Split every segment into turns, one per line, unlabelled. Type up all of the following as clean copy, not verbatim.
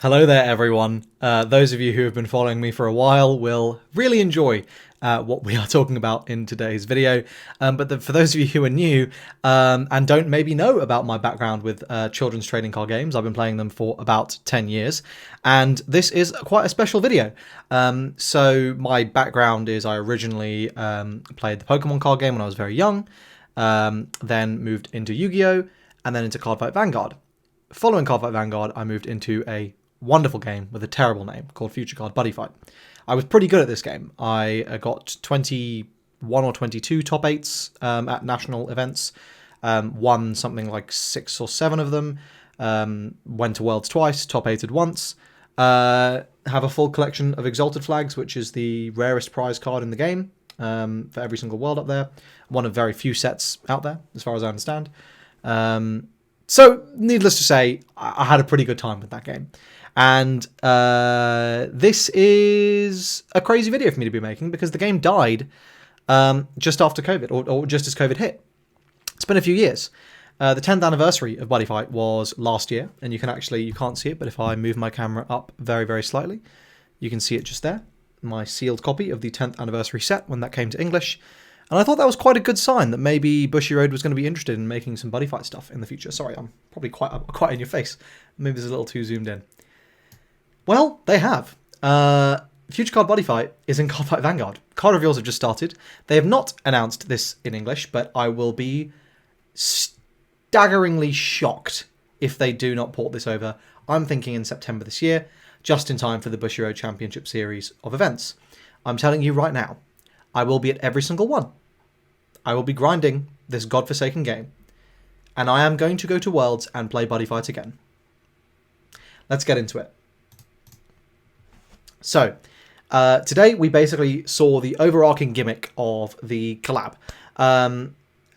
Hello there, everyone. Those of you who have been following me for a while will really enjoy what we are talking about in today's video. But for those of you who are new and don't maybe know about my background with children's trading card games, I've been playing them for about 10 years. And this is quite a special video. So my background is I originally played the Pokemon card game when I was very young, then moved into Yu-Gi-Oh! And then into Cardfight Vanguard. Following Cardfight Vanguard, I moved into a wonderful game with a terrible name called Future Card Buddyfight. I was pretty good at this game. I got 21 or 22 top 8s at national events, won something like 6 or 7 of them, went to Worlds twice, top 8'd once, have a full collection of Exalted Flags, which is the rarest prize card in the game for every single world up there. One of very few sets out there, as far as I understand. So, needless to say, I had a pretty good time with that game. And this is a crazy video for me to be making because the game died just after COVID, or just as COVID hit. It's been a few years. The 10th anniversary of Buddyfight was last year, and you can't see it, but if I move my camera up very, very slightly, you can see it just there. My sealed copy of the 10th anniversary set when that came to English. And I thought that was quite a good sign that maybe Bushiroad was going to be interested in making some Buddyfight stuff in the future. Sorry, I'm probably quite in your face. Maybe it's a little too zoomed in. Well, they have. Future Card Buddyfight is in Cardfight Vanguard. Card reveals have just started. They have not announced this in English, but I will be staggeringly shocked if they do not port this over. I'm thinking in September this year, just in time for the Bushiroad Championship series of events. I'm telling you right now, I will be at every single one. I will be grinding this godforsaken game. And I am going to go to Worlds and play Buddyfight again. Let's get into it. So, today we basically saw the overarching gimmick of the collab.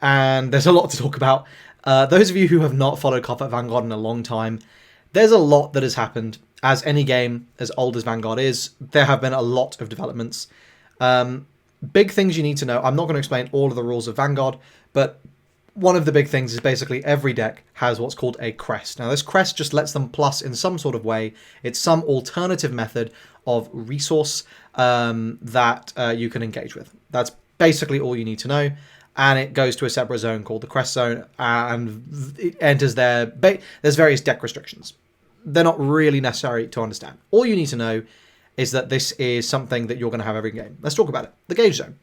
And there's a lot to talk about. Those of you who have not followed Cardfight Vanguard in a long time, there's a lot that has happened. As any game as old as Vanguard is, there have been a lot of developments. Big things you need to know. I'm not going to explain all of the rules of Vanguard, but one of the big things is basically every deck has what's called a crest. Now, this crest just lets them plus in some sort of way. It's some alternative method of resource that you can engage with. That's basically all you need to know. And it goes to a separate zone called the crest zone, and it enters there. There's various deck restrictions. They're not really necessary to understand. All you need to know is that this is something that you're going to have every game. Let's talk about it. The gauge zone.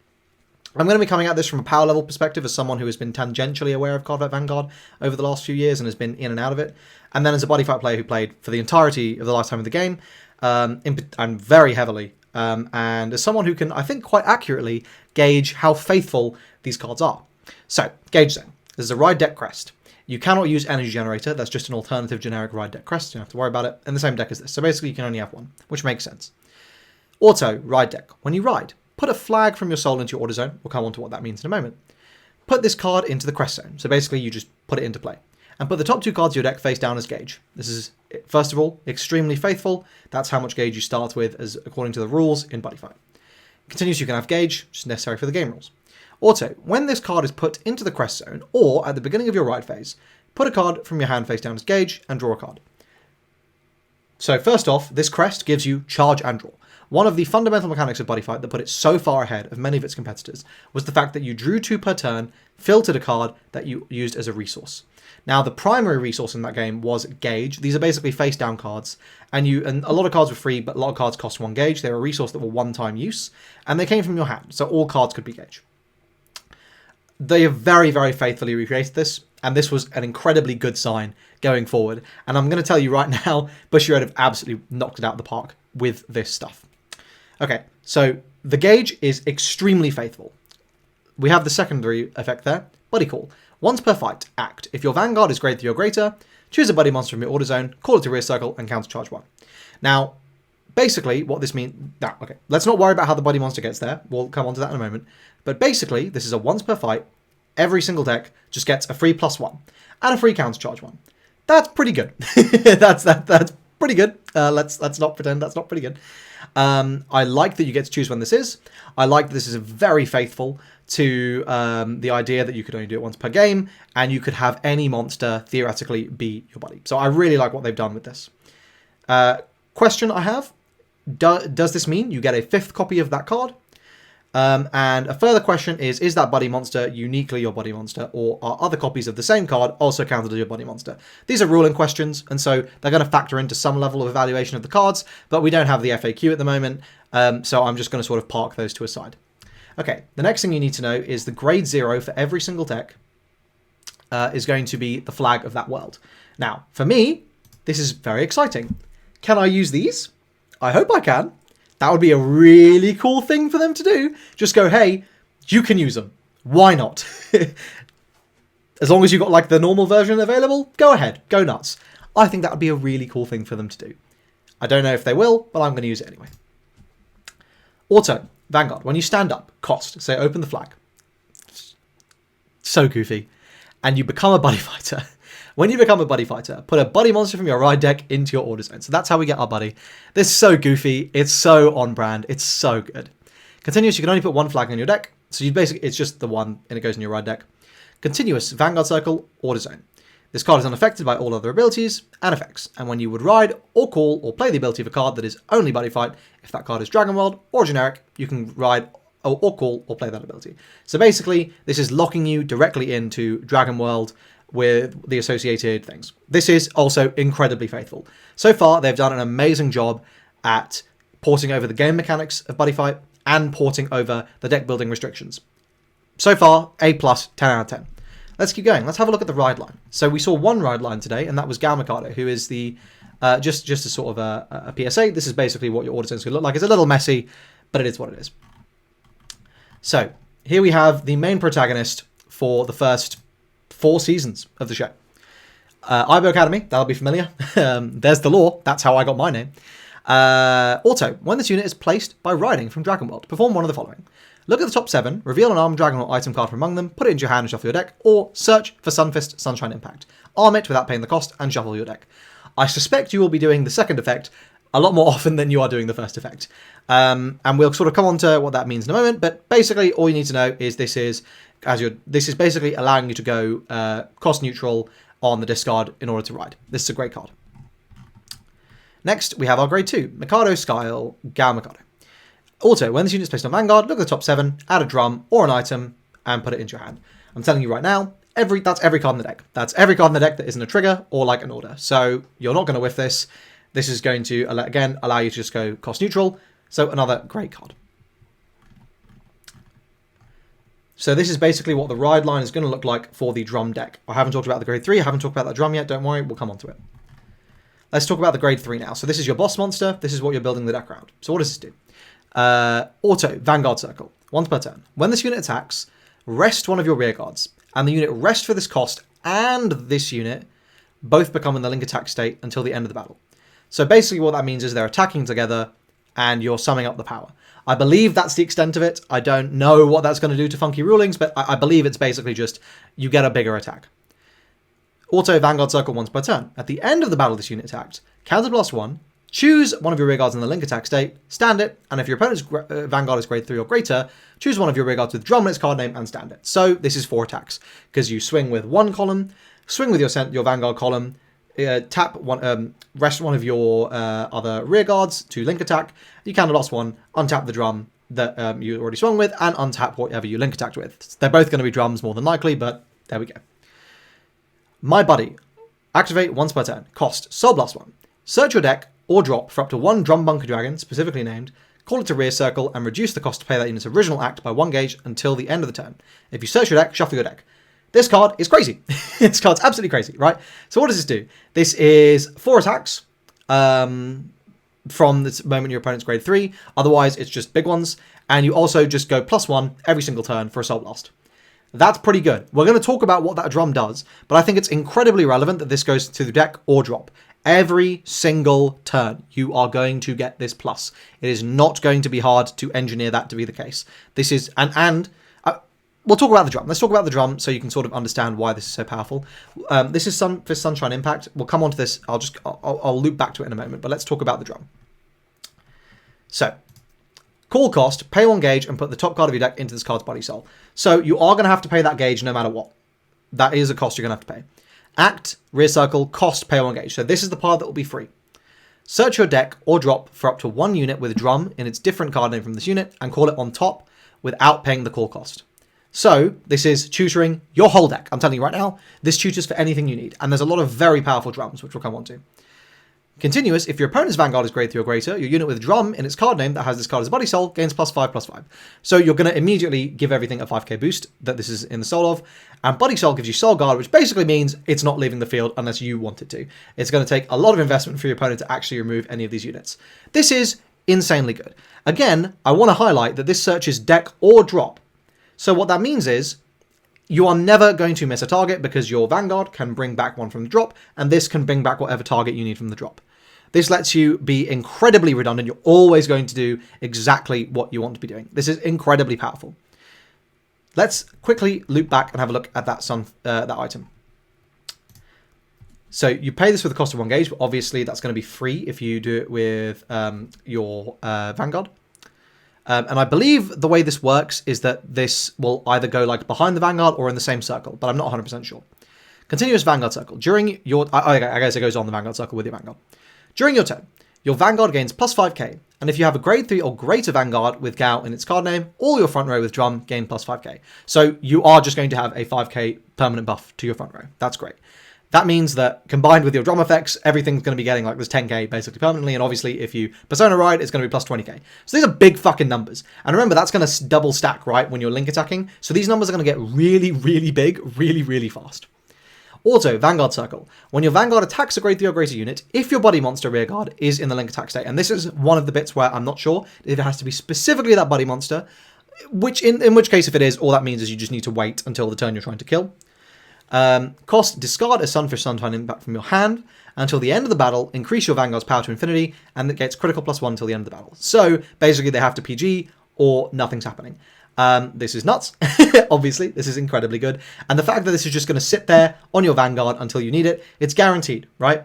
I'm going to be coming at this from a power level perspective as someone who has been tangentially aware of Cardfight Vanguard over the last few years and has been in and out of it. And then as a Buddyfight player who played for the entirety of the lifetime of the game, and very heavily, and as someone who can, I think, quite accurately gauge how faithful these cards are. So, gauge zone. This is a ride deck crest. You cannot use energy generator. That's just an alternative generic ride deck crest. You don't have to worry about it. And the same deck as this. So basically you can only have one, which makes sense. Auto ride deck. When you ride, put a flag from your soul into your order zone. We'll come on to what that means in a moment. Put this card into the crest zone. So basically you just put it into play. And put the top 2 cards of your deck face down as gauge. This is, first of all, extremely faithful. That's how much gauge you start with as according to the rules in Buddyfight. Continues, you can have gauge, which is necessary for the game rules. Auto, when this card is put into the crest zone, or at the beginning of your ride phase, put a card from your hand face down as gauge and draw a card. So first off, this crest gives you charge and draw. One of the fundamental mechanics of Buddyfight that put it so far ahead of many of its competitors was the fact that you drew 2 per turn, filtered a card that you used as a resource. Now, the primary resource in that game was gauge. These are basically face-down cards, and a lot of cards were free, but a lot of cards cost 1 gauge. They were a resource that were one-time use, and they came from your hand, so all cards could be gauge. They have very, very faithfully recreated this, and this was an incredibly good sign going forward. And I'm going to tell you right now, Bushiroad have absolutely knocked it out of the park with this stuff. Okay, so the gauge is extremely faithful. We have the secondary effect there, Buddy Call. Once per fight, act. If your Vanguard is greater or greater, choose a Buddy monster from your order zone, call it to rear circle, and countercharge 1. Now, basically, what this means... Now, okay, let's not worry about how the Buddy monster gets there. We'll come on to that in a moment. But basically, this is a once per fight. Every single deck just gets a free +1 and a free countercharge 1. That's pretty good. That's pretty good. Let's not pretend that's not pretty good. I like that you get to choose when this is. I like that this is very faithful to the idea that you could only do it once per game, and you could have any monster theoretically be your buddy. So I really like what they've done with this. question I have, does this mean you get a 5th copy of that card? And a further question is that buddy monster uniquely your buddy monster, or are other copies of the same card also counted as your buddy monster? These are ruling questions, and so they're going to factor into some level of evaluation of the cards, but we don't have the FAQ at the moment, so I'm just going to sort of park those to a side. Okay, the next thing you need to know is the grade 0 for every single deck is going to be the flag of that world. Now, for me, this is very exciting. Can I use these? I hope I can. That would be a really cool thing for them to do. Just go, hey, you can use them. Why not? As long as you've got like the normal version available, go ahead, go nuts. I think that would be a really cool thing for them to do. I don't know if they will, but I'm going to use it anyway. Auto, Vanguard, when you stand up, cost, say open the flag. So goofy. And you become a buddy fighter. When you become a buddy fighter, put a buddy monster from your ride deck into your order zone. So that's how we get our buddy. This is so goofy. It's so on brand. It's so good. Continuous, you can only put 1 flag in your deck. So you basically, it's just the one and it goes in your ride deck. Continuous, Vanguard Circle, order zone. This card is unaffected by all other abilities and effects. And when you would ride or call or play the ability of a card that is only buddy fight, if that card is Dragon World or generic, you can ride or call or play that ability. So basically, this is locking you directly into Dragon World with the associated things. This is also incredibly faithful. So far, they've done an amazing job at porting over the game mechanics of Buddyfight and porting over the deck building restrictions. So far, A+, 10 out of 10. Let's keep going. Let's have a look at the ride line. So we saw one ride line today, and that was Gao Mikado, who is the, just as sort of a PSA, this is basically what your order zone is going to look like. It's a little messy, but it is what it is. So here we have the main protagonist for the first 4 seasons of the show. AiboAcademy, that'll be familiar. There's the lore. That's how I got my name. Auto, when this unit is placed by riding from Dragon World, perform one of the following. Look at the top 7, reveal an armed Dragon World item card from among them, put it into your hand and shuffle your deck, or search for Sunfist Sunshine Impact. Arm it without paying the cost and shuffle your deck. I suspect you will be doing the second effect a lot more often than you are doing the first effect. And we'll sort of come on to what that means in a moment, but basically all you need to know is this is basically allowing you to go cost neutral on the discard in order to ride. This is a great card. Next, we have our grade 2, Mikado Style Gao Mikado. Auto, when this unit is placed on Vanguard, look at the top 7, add a drum or an item, and put it into your hand. I'm telling you right now, that's every card in the deck. That's every card in the deck that isn't a trigger or like an order. So you're not going to whiff this. This is going to, again, allow you to just go cost neutral. So another great card. So this is basically what the ride line is going to look like for the drum deck. I haven't talked about the grade 3. I haven't talked about that drum yet. Don't worry, we'll come on to it. Let's talk about the grade 3 now. So this is your boss monster. This is what you're building the deck around. So what does this do? Auto, Vanguard Circle, once per turn. When this unit attacks, rest one of your rear guards. And the unit rest for this cost and this unit both become in the link attack state until the end of the battle. So basically what that means is they're attacking together and you're summing up the power. I believe that's the extent of it. I don't know what that's going to do to funky rulings, but I believe it's basically just you get a bigger attack. Auto, Vanguard Circle, once per turn. At the end of the battle this unit attacked, counter +1, choose one of your rear guards in the link attack state, stand it, and if your opponent's Vanguard is grade 3 or greater, choose one of your rear guards with drum in its card name and stand it. So this is 4 attacks, because you swing with 1 column, swing with your Vanguard column, tap one, rest one of your other rear guards to link attack, you counter +1, untap the drum that you already swung with, and untap whatever you link attacked with. They're both going to be drums more than likely, but there we go. My Buddy. Activate once per turn. Cost, Soul Blast 1. Search your deck or drop for up to 1 Drum Bunker Dragon, specifically named, call it to rear circle, and reduce the cost to pay that unit's original act by 1 gauge until the end of the turn. If you search your deck, shuffle your deck. This card is crazy. This card's absolutely crazy, right? So what does this do? This is 4 attacks from the moment your opponent's grade 3. Otherwise, it's just big ones. And you also just go +1 every single turn for a Soul Blast. That's pretty good. We're going to talk about what that drum does, but I think it's incredibly relevant that this goes to the deck or drop. Every single turn, you are going to get this plus. It is not going to be hard to engineer that to be the case. This is, we'll talk about the drum. Let's talk about the drum so you can sort of understand why this is so powerful. This is Sunfist Sunshine Impact. We'll come on to this. I'll loop back to it in a moment, but let's talk about the drum. So, call cost, pay 1 gauge, and put the top card of your deck into this card's body soul. So you are going to have to pay that gauge no matter what. That is a cost you're going to have to pay. Act, rear circle, cost, pay 1 gauge. So this is the part that will be free. Search your deck or drop for up to 1 unit with drum in its different card name from this unit and call it on top without paying the call cost. So this is tutoring your whole deck. I'm telling you right now, this tutors for anything you need. And there's a lot of very powerful drums, which we'll come on to. Continuous, if your opponent's Vanguard is grade 3 or greater, your unit with drum in its card name that has this card as a body soul gains +5/+5. So you're going to immediately give everything a 5k boost that this is in the soul of. And body soul gives you soul guard, which basically means it's not leaving the field unless you want it to. It's going to take a lot of investment for your opponent to actually remove any of these units. This is insanely good. Again, I want to highlight that this searches deck or drop. So what that means is you are never going to miss a target because your Vanguard can bring back one from the drop, and this can bring back whatever target you need from the drop. This lets you be incredibly redundant. You're always going to do exactly what you want to be doing. This is incredibly powerful. Let's quickly loop back and have a look at that that item. So you pay this with the cost of 1 gauge, but obviously that's going to be free if you do it with your Vanguard. And I believe the way this works is that this will either go like behind the Vanguard or in the same circle, but I'm not 100% sure. Continuous Vanguard circle. During your... I guess it goes on the Vanguard circle with your Vanguard. During your turn, your Vanguard gains +5k, and if you have a grade 3 or greater Vanguard with Gao in its card name, all your front row with drum gain +5k. So you are just going to have a 5k permanent buff to your front row. That's great. That means that combined with your drum effects, everything's going to be getting like this 10k basically permanently, and obviously if you Persona ride, it's going to be +20k. So these are big fucking numbers. And remember, that's going to double stack, right, when you're link attacking. So these numbers are going to get really, really big, really, really fast. Also, Vanguard Circle. When your Vanguard attacks a grade 3 or greater unit, if your body monster rearguard is in the link attack state, and this is one of the bits where I'm not sure if it has to be specifically that buddy monster, which in which case if it is, all that means is you just need to wait until the turn you're trying to kill. Cost, discard a Sunfish Sunshine impact from your hand until the end of the battle, increase your Vanguard's power to infinity, and it gets critical +1 until the end of the battle. So basically they have to PG or nothing's happening. This is nuts. Obviously, this is incredibly good. And the fact that this is just going to sit there on your Vanguard until you need it, it's guaranteed, right?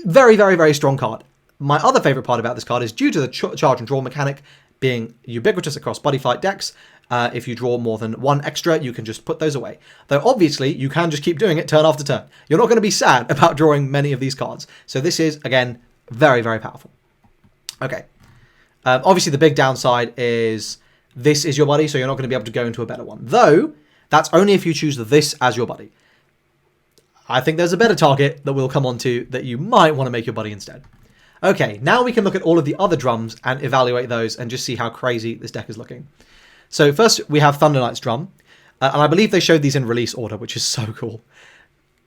Very, very, very strong card. My other favorite part about this card is due to the charge and draw mechanic being ubiquitous across Buddyfight decks. If you draw more than 1 extra, you can just put those away. Though obviously, you can just keep doing it turn after turn. You're not going to be sad about drawing many of these cards. So this is, again, very, very powerful. Okay. Obviously, the big downside is... this is your buddy, so you're not going to be able to go into a better one. Though, that's only if you choose this as your buddy. I think there's a better target that we'll come on to that you might want to make your buddy instead. Okay, now we can look at all of the other drums and evaluate those and just see how crazy this deck is looking. So first, we have Thunder Knight's drum. And I believe they showed these in release order, which is so cool.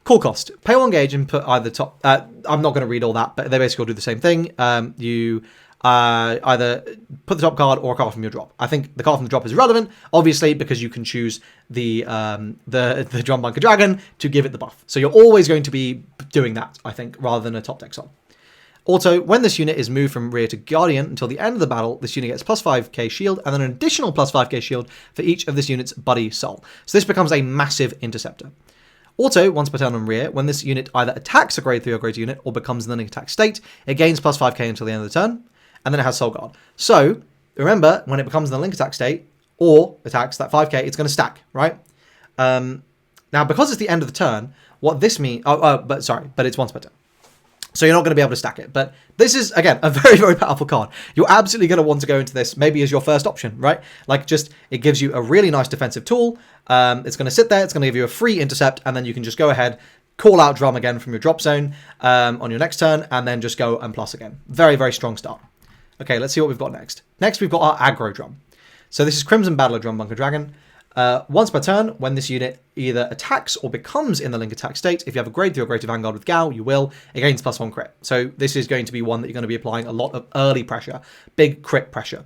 Call cost. Pay 1 gauge and put either top... I'm not going to read all that, but they basically all do the same thing. You... either put the top card or a card from your drop. I think the card from the drop is relevant, obviously, because you can choose the Drum Bunker Dragon to give it the buff. So you're always going to be doing that, I think, rather than a top deck soul. Also, when this unit is moved from rear to Guardian until the end of the battle, this unit gets +5k shield and then an additional +5k shield for each of this unit's buddy soul. So this becomes a massive interceptor. Also, once per turn on rear, when this unit either attacks a grade 3 or greater unit or becomes in the link attack state, it gains +5k until the end of the turn. And then it has Soul Guard. So, remember, when it becomes in the link attack state, or attacks that 5k, it's going to stack, right? Now, because it's the end of the turn, what this means... but it's once per turn. So you're not going to be able to stack it. But this is, again, a very, very powerful card. You're absolutely going to want to go into this maybe as your first option, right? Like, just, it gives you a really nice defensive tool. It's going to sit there. It's going to give you a free intercept. And then you can just go ahead, call out drum again from your drop zone on your next turn, and then just go and plus again. Very, very strong start. Okay, let's see what we've got next. Next, we've got our aggro drum. So this is Crimson Battler Drum Bunker Dragon. Once per turn, when this unit either attacks or becomes in the link attack state, if you have a grade 3 or greater Vanguard with Gao, you will. It gains +1 crit. So this is going to be one that you're going to be applying a lot of early pressure, big crit pressure.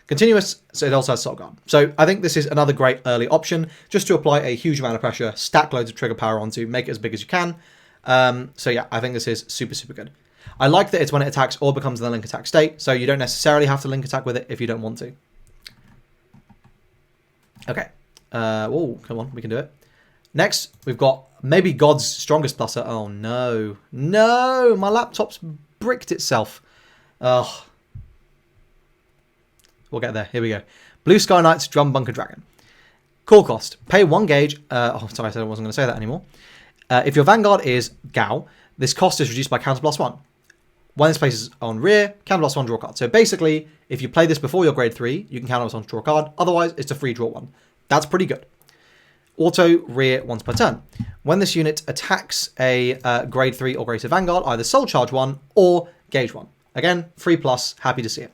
Continuous, so it also has Soul Guard. So I think this is another great early option, just to apply a huge amount of pressure, stack loads of trigger power onto, make it as big as you can. So yeah, I think this is super, super good. I like that it's when it attacks or becomes in the link attack state, so you don't necessarily have to link attack with it if you don't want to. Okay. Oh, come on, we can do it. Next, we've got maybe God's strongest pluser. Oh, no. No, my laptop's bricked itself. Ugh. We'll get there. Here we go. Blue Sky Knight's Drum Bunker Dragon. Call cost. Pay 1 gauge. Oh, sorry, I said I wasn't going to say that anymore. If your Vanguard is Gao, this cost is reduced by counter +1. When this places on rear, counterblast 1, draw a card. So basically, if you play this before your grade 3, you can counterblast 1 to draw a card. Otherwise, it's a free draw 1. That's pretty good. Auto rear once per turn. When this unit attacks a grade 3 or greater Vanguard, either soul charge 1 or gauge 1. Again, free plus, happy to see it.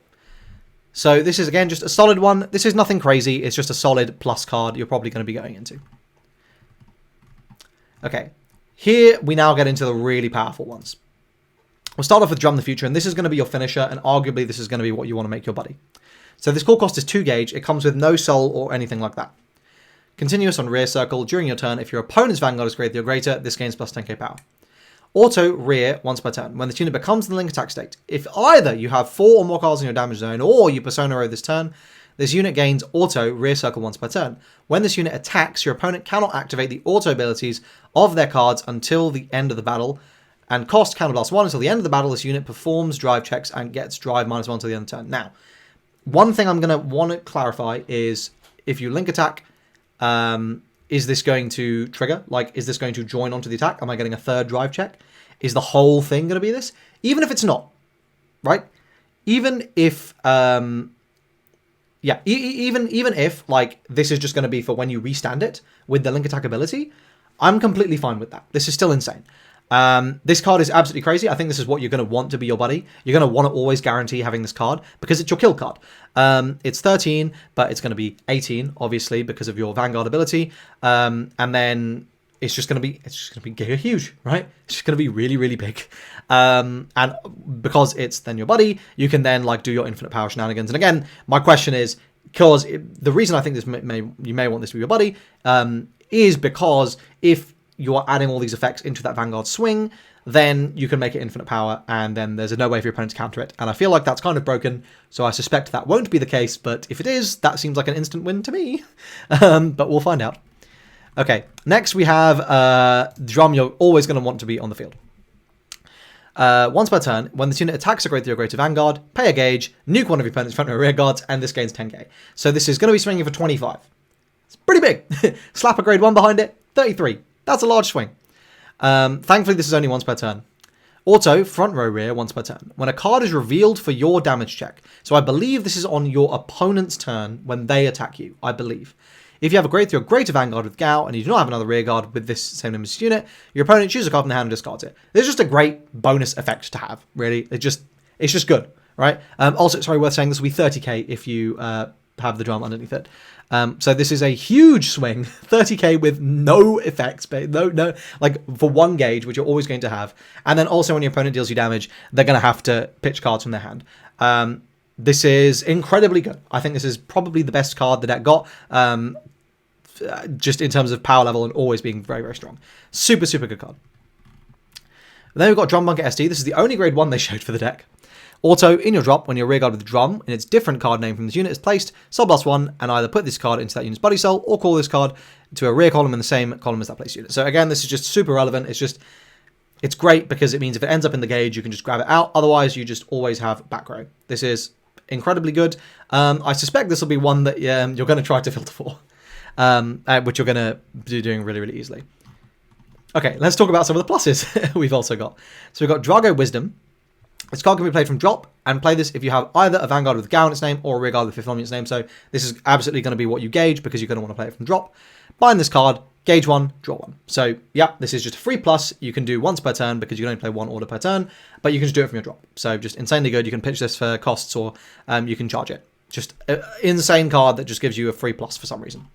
So this is, again, just a solid one. This is nothing crazy. It's just a solid plus card you're probably going to be going into. Okay, here we now get into the really powerful ones. We'll start off with Drum the Future, and this is going to be your finisher, and arguably this is going to be what you want to make your buddy. So this core cost is 2 gauge. It comes with no soul or anything like that. Continuous on rear circle. During your turn, if your opponent's Vanguard is grade 3 or greater, this gains plus 10k power. Auto rear once per turn. When this unit becomes in the link attack state, if either you have 4 or more cards in your damage zone or you persona row this turn, this unit gains auto rear circle once per turn. When this unit attacks, your opponent cannot activate the auto abilities of their cards until the end of the battle, and cost counterblast 1 until the end of the battle. This unit performs drive checks and gets drive -1 until the end of the turn. Now, one thing I'm going to want to clarify is if you link attack, is this going to trigger? Like, is this going to join onto the attack? Am I getting a third drive check? Is the whole thing going to be this? Even if it's not, right? Even if, yeah, even if, like, this is just going to be for when you restand it with the link attack ability, I'm completely fine with that. This is still insane. This card is absolutely crazy. I think this is what you're going to want to be your buddy. You're going to want to always guarantee having this card because it's your kill card. It's 13, but it's going to be 18, obviously, because of your Vanguard ability. And then it's just going to be giga huge, right? It's just going to be really, really big. And because it's then your buddy, you can then like do your infinite power shenanigans. And again, my question is, because the reason I think this you may want this to be your buddy, is because if you are adding all these effects into that Vanguard swing, then you can make it infinite power, and then there's no way for your opponent to counter it. And I feel like that's kind of broken, so I suspect that won't be the case, but if it is, that seems like an instant win to me. But we'll find out. Okay, next we have Drum you're always going to want to be on the field. Once per turn, when this unit attacks a grade 3 or greater Vanguard, pay a gauge, nuke one of your opponent's front or rear guards, and this gains 10k. So this is going to be swinging for 25. It's pretty big. Slap a grade 1 behind it, 33. That's a large swing. Thankfully, this is only once per turn. Auto, front row rear, once per turn. When a card is revealed for your damage check. So I believe this is on your opponent's turn when they attack you, I believe. If you have a grade 3 or greater Vanguard with Gao, and you do not have another rear guard with this same nemesis unit, your opponent chooses a card from the hand and discards it. This is just a great bonus effect to have, really. It's just good, right? Also, sorry, worth saying, this will be 30k if you have the drum underneath it. So this is a huge swing, 30k with no effects, but no, like for 1 gauge, which you're always going to have. And then also when your opponent deals you damage, they're going to have to pitch cards from their hand. This is incredibly good. I think this is probably the best card the deck got, just in terms of power level and always being very, very strong. Super, super good card. Then we've got Drum Bunker ST. This is the only grade 1 they showed for the deck. Auto, in your drop, when your rear guard with drum in its different card name from this unit is placed, soul plus 1, and either put this card into that unit's buddy soul or call this card to a rear column in the same column as that placed unit. So again, this is just super relevant. It's great because it means if it ends up in the gauge, you can just grab it out. Otherwise, you just always have back row. This is incredibly good. I suspect this will be one that you're going to try to filter for, which you're going to be doing really, really easily. Okay, let's talk about some of the pluses we've also got. So we've got Drago Wisdom. This card can be played from drop, and play this if you have either a Vanguard with Gao in its name or a rear guard with 5th element in its name. So this is absolutely going to be what you gauge because you're going to want to play it from drop. Bind this card, gauge 1, draw 1. So yeah, this is just a free plus. You can do once per turn because you can only play 1 order per turn, but you can just do it from your drop. So just insanely good. You can pitch this for costs or you can charge it. Just an insane card that just gives you a free plus for some reason.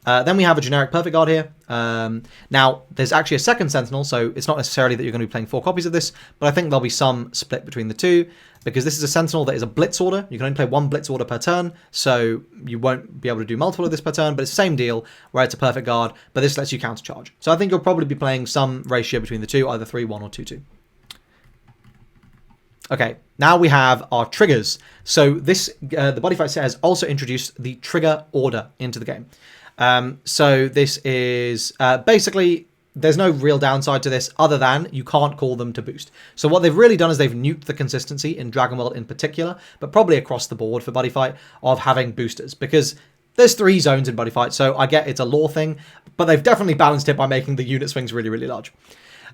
Then we have a generic Perfect Guard here. Now, there's actually a second Sentinel, so it's not necessarily that you're going to be playing 4 copies of this, but I think there'll be some split between the two, because this is a Sentinel that is a Blitz order. You can only play 1 Blitz order per turn, so you won't be able to do multiple of this per turn, but it's the same deal, where it's a Perfect Guard, but this lets you countercharge. So I think you'll probably be playing some ratio between the two, either 3-1 or 2-2. Okay, now we have our triggers. So this, the Buddyfight set has also introduced the trigger order into the game. So this is basically, there's no real downside to this other than you can't call them to boost. So what they've really done is they've nuked the consistency in Dragon World in particular, but probably across the board for Buddyfight, of having boosters, because there's 3 zones in Buddyfight, so I get it's a lore thing, but they've definitely balanced it by making the unit swings really, really large.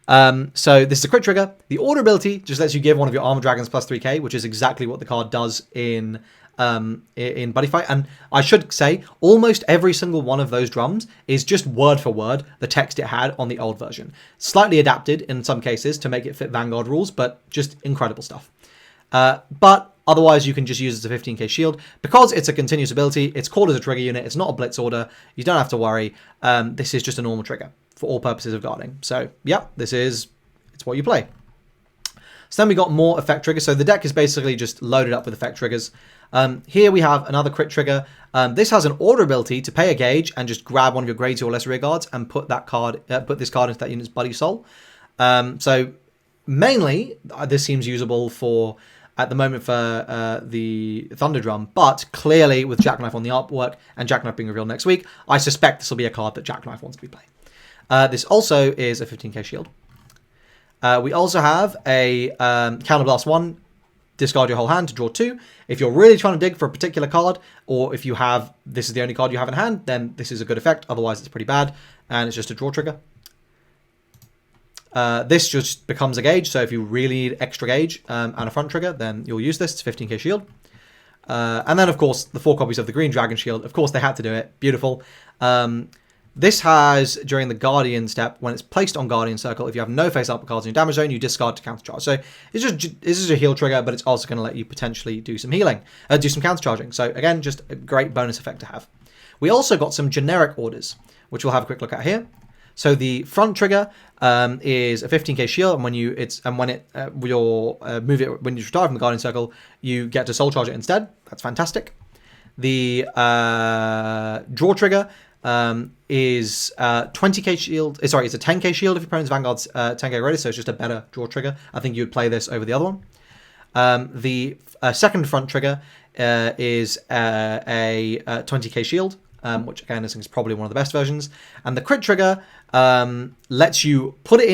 So this is a crit trigger. The order ability just lets you give one of your armor dragons plus 3k, which is exactly what the card does in Buddyfight. And I should say, almost every single one of those drums is just word for word the text it had on the old version. Slightly adapted in some cases to make it fit Vanguard rules, but just incredible stuff. But otherwise, you can just use it as a 15k shield. Because it's a continuous ability, it's called as a trigger unit, it's not a blitz order, you don't have to worry. This is just a normal trigger for all purposes of guarding. So, yeah, it's what you play. So then we got more effect triggers. So the deck is basically just loaded up with effect triggers. Here we have another crit trigger. This has an order ability to pay a gauge and just grab one of your grade 2 or lesser rear guards and put this card into that unit's buddy soul. So mainly, this seems usable for at the moment for the Thunder Drum, but clearly with Jackknife on the artwork and Jackknife being revealed next week, I suspect this will be a card that Jackknife wants to be playing. This also is a 15k shield. We also have a Counterblast 1, discard your whole hand to draw 2. If you're really trying to dig for a particular card, or if this is the only card you have in hand, then this is a good effect. Otherwise, it's pretty bad, and it's just a draw trigger. This just becomes a gauge, so if you really need extra gauge and a front trigger, then you'll use this. It's 15k shield. And then, of course, the 4 copies of the Green Dragon Shield. Of course, they had to do it. Beautiful. This has, during the Guardian step, when it's placed on Guardian Circle, if you have no face-up cards in your damage zone, you discard to countercharge. So this is a heal trigger, but it's also going to let you potentially do some healing, do some countercharging. So again, just a great bonus effect to have. We also got some generic orders, which we'll have a quick look at here. So the front trigger is a 15k shield, and when you retire from the Guardian Circle, you get to soul charge it instead. That's fantastic. The draw trigger is 20k shield. Sorry, it's a 10k shield if your opponent's Vanguard's 10k ready, so it's just a better draw trigger. I think you'd play this over the other one. The second front trigger is a 20k shield, which again I think is probably one of the best versions. And the crit trigger lets you put it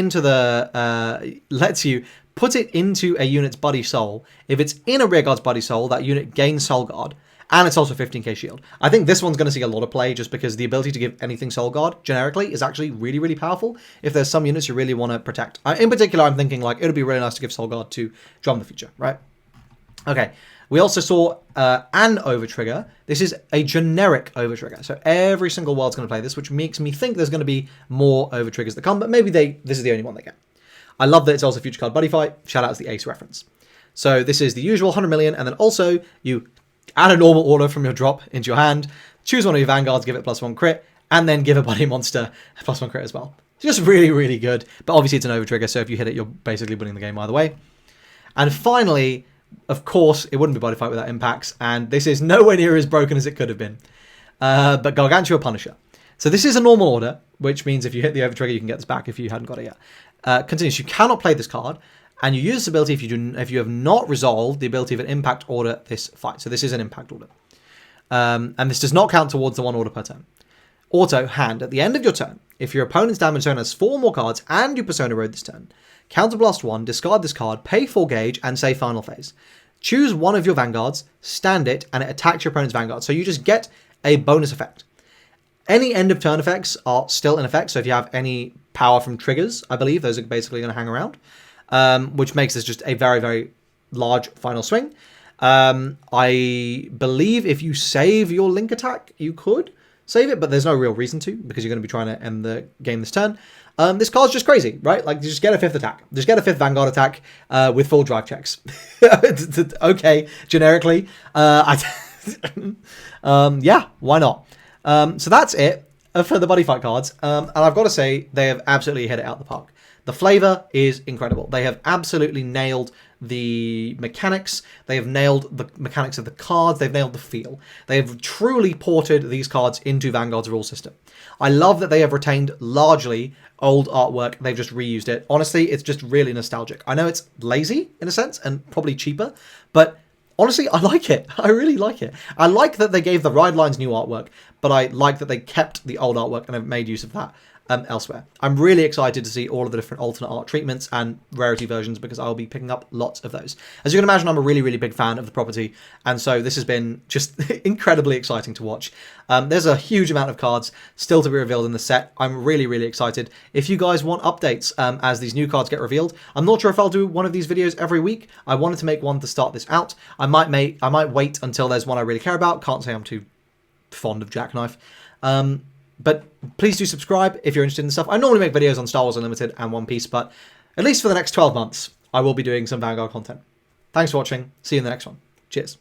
into a unit's buddy soul. If it's in a rearguard's buddy soul, that unit gains soul guard. And it's also 15k shield. I think this one's going to see a lot of play just because the ability to give anything soul guard generically is actually really, really powerful if there's some units you really want to protect. In particular, I'm thinking like it would be really nice to give soul guard to Drum the Future, right? Okay, we also saw an Overtrigger. This is a generic Overtrigger. So every single world's going to play this, which makes me think there's going to be more Overtriggers that come, but maybe this is the only one they get. I love that it's also Future Card Buddyfight. Shout out to the Ace reference. So this is the usual 100 million, and then also you add a normal order from your drop into your hand, choose one of your Vanguards, give it +1 crit, and then give a buddy monster +1 crit as well. It's just really, really good. But obviously it's an Overtrigger, so if you hit it, you're basically winning the game either way. And finally, of course, it wouldn't be Buddyfight without impacts, and this is nowhere near as broken as it could have been. But Gargantua Punisher. So this is a normal order, which means if you hit the Overtrigger, you can get this back if you hadn't got it yet. Continues. You cannot play this card, and you use this ability if you have not resolved the ability of an impact order this fight. So this is an impact order. And this does not count towards the 1 order per turn. Auto, hand. At the end of your turn, if your opponent's damage zone has 4 more cards and you Persona Road this turn, Counterblast 1, discard this card, pay 4 gauge, and say Final Phase. Choose one of your Vanguards, stand it, and it attacks your opponent's Vanguard. So you just get a bonus effect. Any end of turn effects are still in effect. So if you have any power from triggers, I believe, those are basically going to hang around. Which makes this just a very, very large final swing. I believe if you save your Link attack, you could save it, but there's no real reason to, because you're going to be trying to end the game this turn. This card's just crazy, right? Like, just get a 5th attack. Just get a 5th Vanguard attack with full drive checks. Okay, generically. Yeah, why not? So that's it for the Buddyfight cards. And I've got to say, they have absolutely hit it out the park. The flavor is incredible. They have absolutely nailed the mechanics. They have nailed the mechanics of the cards. They've nailed the feel. They have truly ported these cards into Vanguard's rule system. I love that they have retained largely old artwork. They've just reused it. Honestly, it's just really nostalgic. I know it's lazy in a sense and probably cheaper, but honestly, I like it. I really like it. I like that they gave the Ride Lines new artwork, but I like that they kept the old artwork and have made use of that elsewhere. I'm really excited to see all of the different alternate art treatments and rarity versions because I'll be picking up lots of those. As you can imagine, I'm a really, really big fan of the property, and so this has been just incredibly exciting to watch. There's a huge amount of cards still to be revealed in the set. I'm really, really excited. If you guys want updates as these new cards get revealed, I'm not sure if I'll do one of these videos every week. I wanted to make one to start this out. I might wait until there's one I really care about. Can't say I'm too fond of Jackknife. But please do subscribe if you're interested in stuff. I normally make videos on Star Wars Unlimited and One Piece, but at least for the next 12 months, I will be doing some Vanguard content. Thanks for watching. See you in the next one. Cheers.